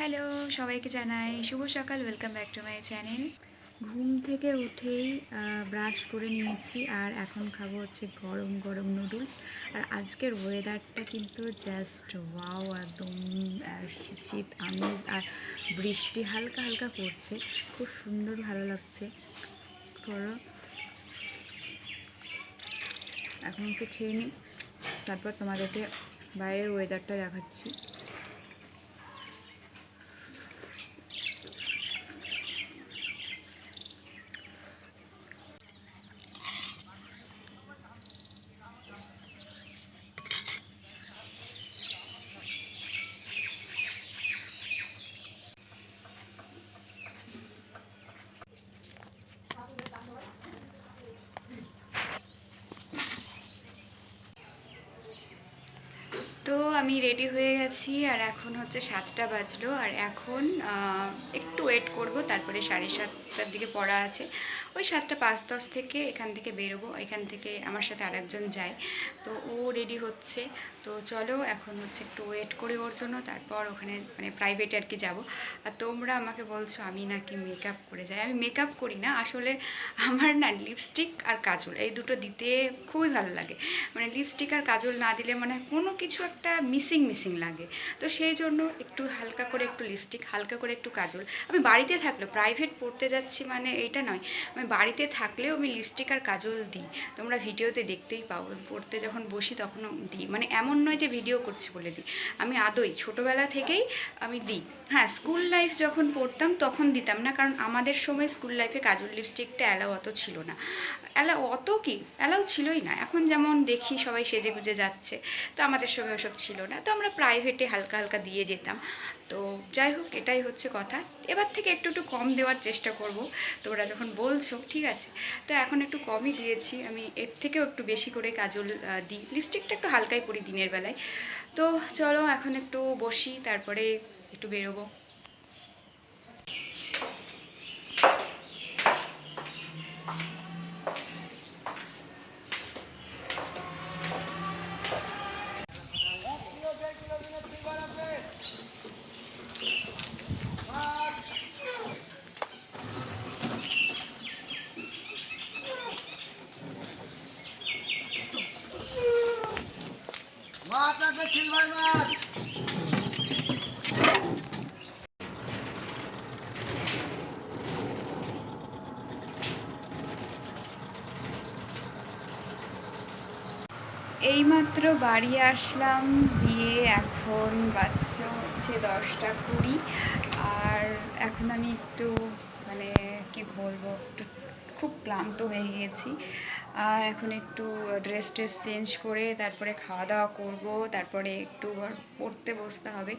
Hello, সবাইকে জানাই শুভ সকাল। Welcome back to my channel. ঘুম থেকে উঠেই ব্রাশ করে নিয়েছি আর এখন খাবো হচ্ছে গরম গরম নুডলস। আর আজকের ওয়েদারটা কিন্তু জাস্ট ওয়াও, একদম শীত আমেজ আর বৃষ্টি হালকা হালকা পড়ছে, খুব সুন্দর ভালো লাগছে। করো, এখন একটু খেয়ে নিই, তারপর তোমাদেরকে বাইরের ওয়েদারটা দেখাচ্ছি। তো আমি রেডি হয়ে গেছি আর এখন হচ্ছে 7টা বাজলো। আর এখন একটু ওয়েট করব, তারপরে 7:30টার দিকে পড়া আছে। ওই 7টা 5-10 থেকে এখান থেকে বেরোবো। এখান থেকে আমার সাথে আরেকজন যায়, তো ও রেডি হচ্ছে। তো চলো এখন হচ্ছে একটু ওয়েট করি ওর জন্য, তারপর ওখানে মানে প্রাইভেটে আর কি যাবো। আর তোমরা আমাকে বলছো আমি নাকি মেকআপ করে যাই। আমি মেকআপ করি না আসলে, আমার না লিপস্টিক আর কাজল এই দুটো দিতে খুবই ভালো লাগে। মানে লিপস্টিক আর কাজল না দিলে মানে কোনো কিছু একটা মিসিং মিসিং লাগে। তো সেই জন্য একটু হালকা করে একটু লিপস্টিক, হালকা করে একটু কাজল। আমি বাড়িতে থাকলেও, প্রাইভেট পড়তে যাচ্ছি মানে এটা নয়, আমি বাড়িতে থাকলেও আমি লিপস্টিক আর কাজল দিই। তোমরা ভিডিওতে দেখতেই পাও, পড়তে যখন বসি তখনও দিই। মানে এমন নয় যে ভিডিও করছি বলে দিই, আমি আদৌ ছোটোবেলা থেকেই আমি দিই। হ্যাঁ, স্কুল লাইফ যখন পড়তাম তখন দিতাম না, কারণ আমাদের সময় স্কুল লাইফে কাজল লিপস্টিকটা অ্যালাউ অত ছিল না। অ্যালাউ ছিলই না। এখন যেমন দেখি সবাই সেজে গুজে যাচ্ছে, তো আমাদের সময় ওসব ছিল না, তো আমরা প্রাইভেটে হালকা হালকা দিয়ে যেতাম। তো যাই হোক, এটাই হচ্ছে কথা। এবার থেকে একটু একটু কম দেওয়ার চেষ্টা করব, তোমরা যখন বলছো ঠিক আছে। তো এখন একটু কমই দিয়েছি, আমি এর থেকেও একটু বেশি করে কাজল দিই। লিপস্টিকটা একটু হালকাই পরি দিনের বেলায়। তো চলো এখন একটু বসি, তারপরে একটু বেরোবো। মাছ আছে, সিলভার মাছ। এইমাত্র বাড়ি আসলাম, দিয়ে এখন বাজছে হচ্ছে 10টা 20। আর এখন আমি একটু মানে কি বলবো, একটু খুব ক্লান্ত হয়ে গিয়েছি। আর এখন একটু ড্রেস ট্রেস চেঞ্জ করে তারপরে খাওয়া দাওয়া করব, তারপরে একটু পড়তে বসতে হবে।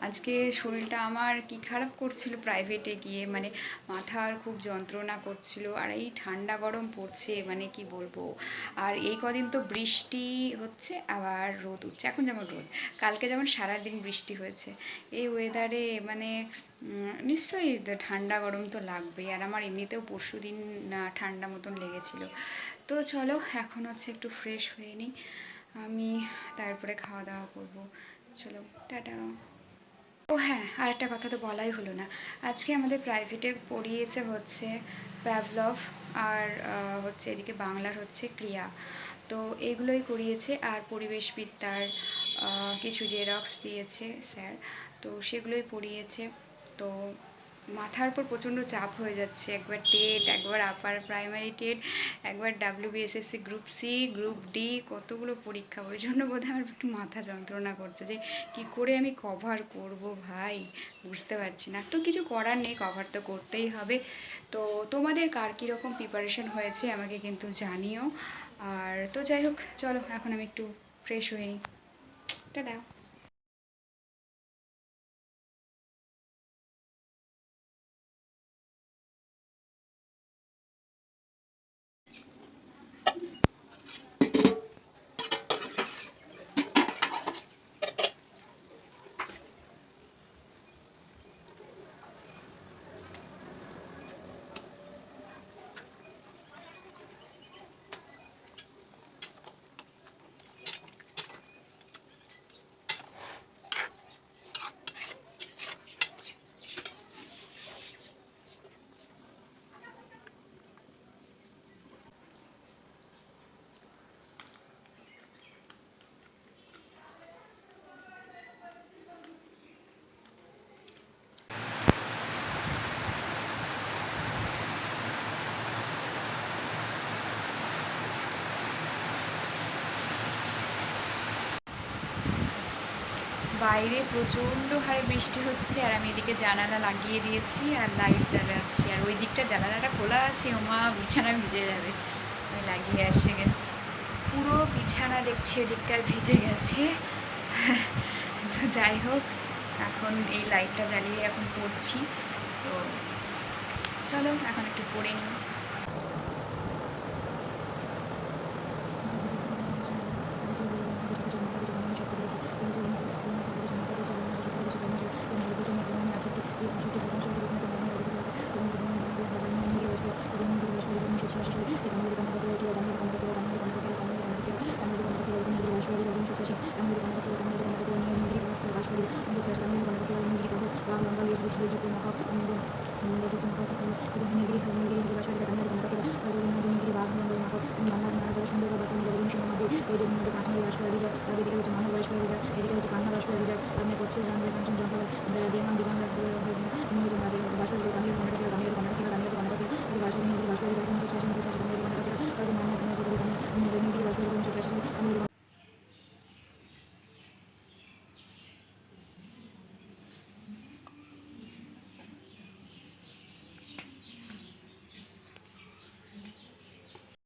আজকে শরীরটা আমার কি খারাপ করছিল প্রাইভেটে গিয়ে, মানে মাথার খুব যন্ত্রণা করছিল। আর এই ঠান্ডা গরম পড়ছে মানে কি বলবো। আর এই কদিন তো বৃষ্টি হচ্ছে, আবার রোদ উঠছে। এখন যেমন রোদ, কালকে যেমন সারাদিন বৃষ্টি হয়েছে। এই ওয়েদারে মানে নিশ্চয়ই ঠান্ডা গরম তো লাগবেই। আর আমার এমনিতেও পরশু দিন ঠান্ডা মতন লেগেছিল। তো চলো এখন হচ্ছে একটু ফ্রেশ হয়ে নিই আমি, তারপরে খাওয়া দাওয়া করবো। চলো, টাটা। ও হ্যাঁ, আর একটা কথা তো বলাই হলো না। আজকে আমাদের প্রাইভেটে পড়িয়েছে হচ্ছে প্যাভলভ, আর হচ্ছে এদিকে বাংলার হচ্ছে ক্রিয়া। তো এগুলোই করিয়েছে। আর পরিবেশবিদ্যার কিছু জেরক্স দিয়েছে স্যার, তো সেগুলোই পড়িয়েছে। তো মাথার উপর প্রচণ্ড চাপ হয়ে যাচ্ছে, একবার টেট, একবার আপার প্রাইমারি টেট, একবার WBSSC group C, group D, কতগুলো পরীক্ষা। ওই জন্য বোধহয় আমার একটু মাথা যন্ত্রণা করছে যে কি করে আমি কভার করব ভাই, বুঝতে পারছি না। তো কিছু করার নেই, কভার তো করতেই হবে। তো তোমাদের কার কীরকম প্রিপারেশন হয়েছে আমাকে কিন্তু জানিও। আর তো যাই হোক, চলো এখন আমি একটু ফ্রেশ হয়ে নিই। টাটা। বাইরে প্রচণ্ড হারে বৃষ্টি হচ্ছে, আর আমি এদিকে জানালা লাগিয়ে দিয়েছি আর লাইট জ্বালাচ্ছি, আর ওই দিকটা জানালাটা খোলা আছে, ওমা বিছানা ভিজে যাবে। আমি লাগিয়ে আসে পুরো বিছানা দেখছি ওদিকটার ভিজে গেছে। তো যাই হোক, এখন এই লাইটটা জ্বালিয়ে এখন পড়ছি। তো চলো এখন একটু পড়ে নিই।